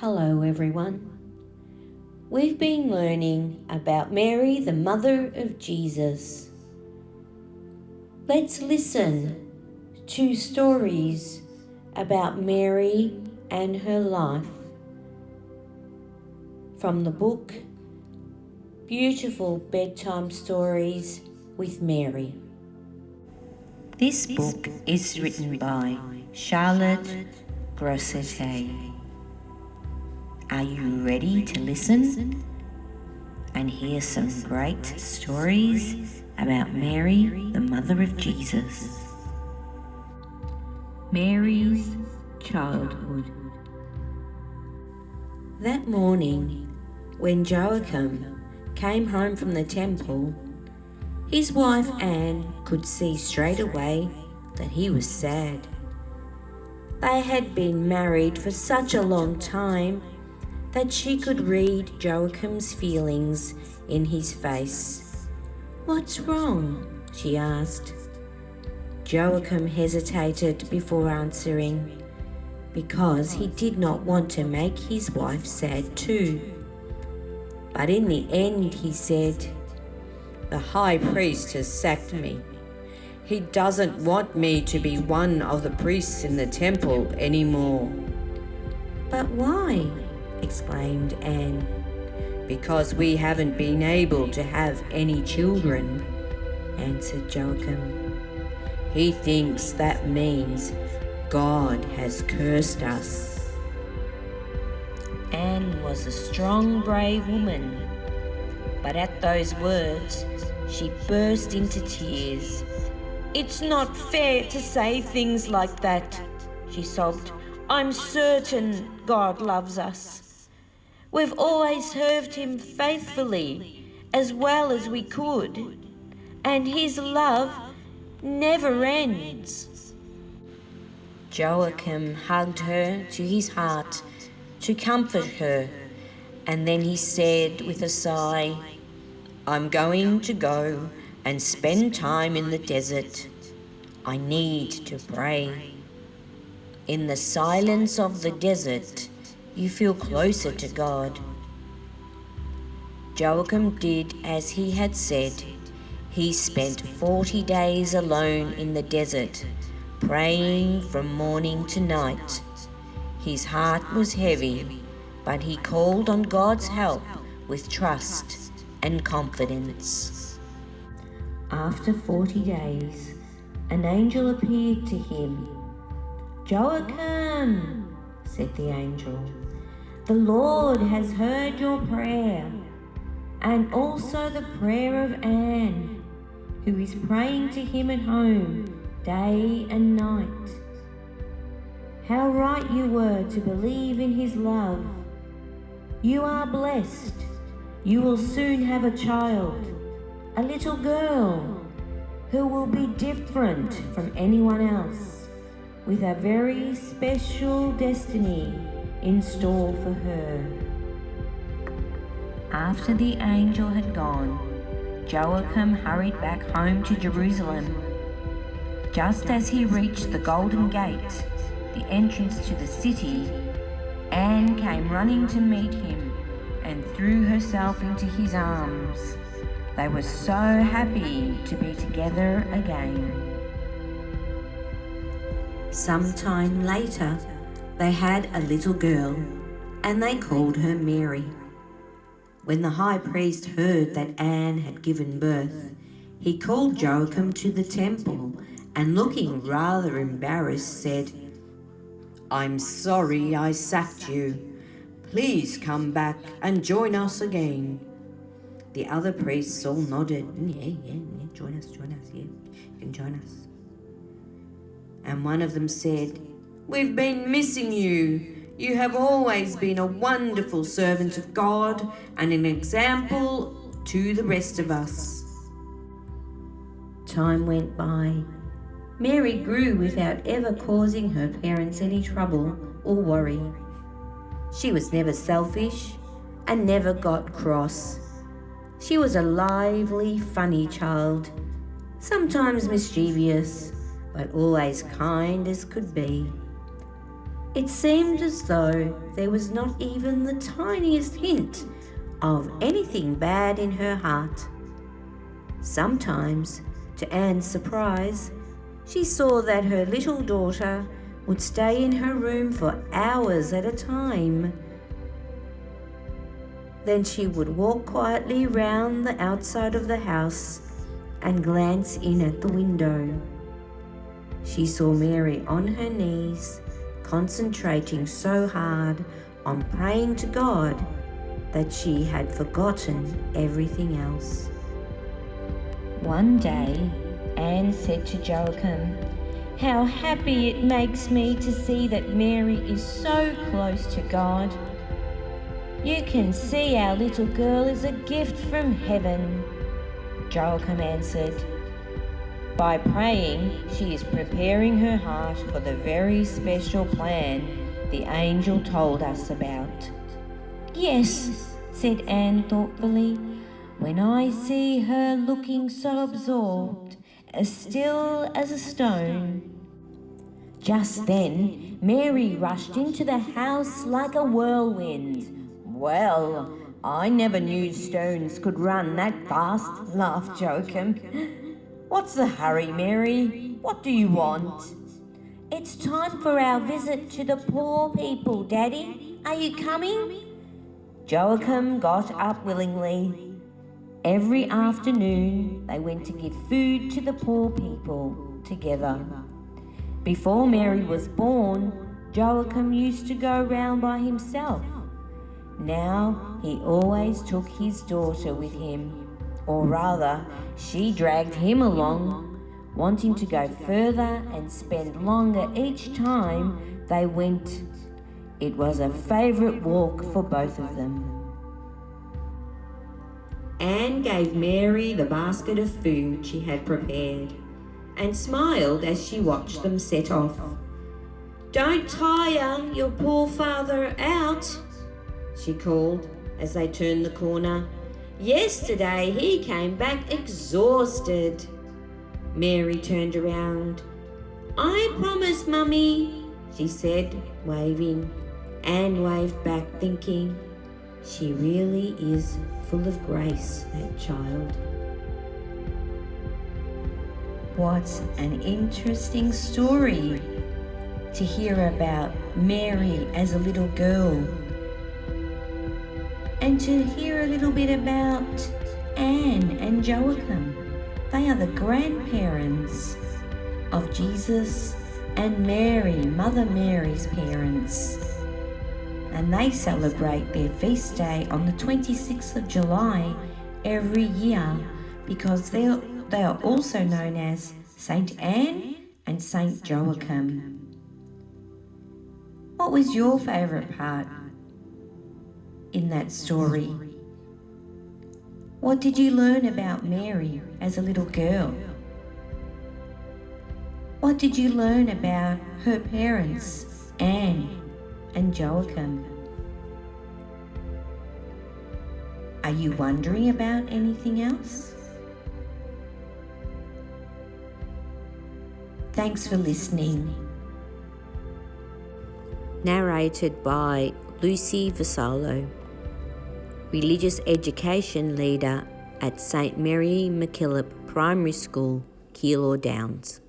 Hello everyone. We've been learning about Mary, the mother of Jesus. Let's listen to stories about Mary and her life from the book Beautiful Bedtime Stories with Mary. This book is written by Charlotte Grossetet. Are you ready to listen and hear some great stories about Mary, the mother of Jesus? Mary's childhood. That morning, when Joachim came home from the temple, his wife Anne could see straight away that he was sad. They had been married for such a long time that she could read Joachim's feelings in his face. "What's wrong?" she asked. Joachim hesitated before answering, because he did not want to make his wife sad too. But in the end he said, "The high priest has sacked me. He doesn't want me to be one of the priests in the temple anymore." "But why?" exclaimed Anne. "Because we haven't been able to have any children," answered Joachim. "He thinks that means God has cursed us." Anne was a strong, brave woman, but at those words she burst into tears. "It's not fair to say things like that," she sobbed. "I'm certain God loves us. We've always served him faithfully as well as we could, and his love never ends." Joachim hugged her to his heart to comfort her, and then he said with a sigh, "I'm going to go and spend time in the desert. I need to pray." In the silence of the desert, you feel closer to God. Joachim did as he had said. He spent 40 days alone in the desert, praying from morning to night. His heart was heavy, but he called on God's help with trust and confidence. After 40 days, an angel appeared to him. "Joachim," said the angel, "the Lord has heard your prayer, and also the prayer of Anne, who is praying to him at home day and night. How right you were to believe in his love. You are blessed. You will soon have a child, a little girl, who will be different from anyone else, with a very special destiny in store for her." After the angel had gone, Joachim hurried back home to Jerusalem. Just as he reached the Golden Gate, the entrance to the city, Anne came running to meet him and threw herself into his arms. They were so happy to be together again. Sometime later, they had a little girl, and they called her Mary. When the high priest heard that Anne had given birth, he called Joachim to the temple and, looking rather embarrassed, said, "I'm sorry I sacked you. Please come back and join us again." The other priests all nodded. Yeah, join us, yeah, you can join us. And one of them said, "We've been missing you. You have always been a wonderful servant of God and an example to the rest of us." Time went by. Mary grew without ever causing her parents any trouble or worry. She was never selfish and never got cross. She was a lively, funny child, sometimes mischievous, but always kind as could be. It seemed as though there was not even the tiniest hint of anything bad in her heart. Sometimes, to Anne's surprise, she saw that her little daughter would stay in her room for hours at a time. Then she would walk quietly round the outside of the house and glance in at the window. She saw Mary on her knees, concentrating so hard on praying to God that she had forgotten everything else. One day, Anne said to Joachim, "How happy it makes me to see that Mary is so close to God. You can see our little girl is a gift from heaven." Joachim answered, "By praying, she is preparing her heart for the very special plan the angel told us about." "Yes," said Anne thoughtfully, "when I see her looking so absorbed, as still as a stone." Just then, Mary rushed into the house like a whirlwind. "Well, I never knew stones could run that fast," laughed Joachim. "What's the hurry, Mary? What do you want?" "It's time for our visit to the poor people, Daddy. Are you coming?" Joachim got up willingly. Every afternoon, they went to give food to the poor people together. Before Mary was born, Joachim used to go round by himself. Now he always took his daughter with him, or rather, she dragged him along, wanting to go further and spend longer each time they went. It was a favourite walk for both of them. Anne gave Mary the basket of food she had prepared and smiled as she watched them set off. "Don't tire your poor father out," she called as they turned the corner. "Yesterday he came back exhausted." Mary turned around. "I promise, Mummy," she said, waving. Anne waved back, thinking, "She really is full of grace, that child." What an interesting story to hear about Mary as a little girl, and to hear a little bit about Anne and Joachim. They are the grandparents of Jesus and Mary, Mother Mary's parents. And they celebrate their feast day on the 26th of July every year because they are also known as Saint Anne and Saint Joachim. What was your favourite part in that story? What did you learn about Mary as a little girl? What did you learn about her parents, Anne and Joachim? Are you wondering about anything else? Thanks for listening. Narrated by Lucy Vassallo, Religious Education Leader at St Mary MacKillop Primary School, Keilor Downs.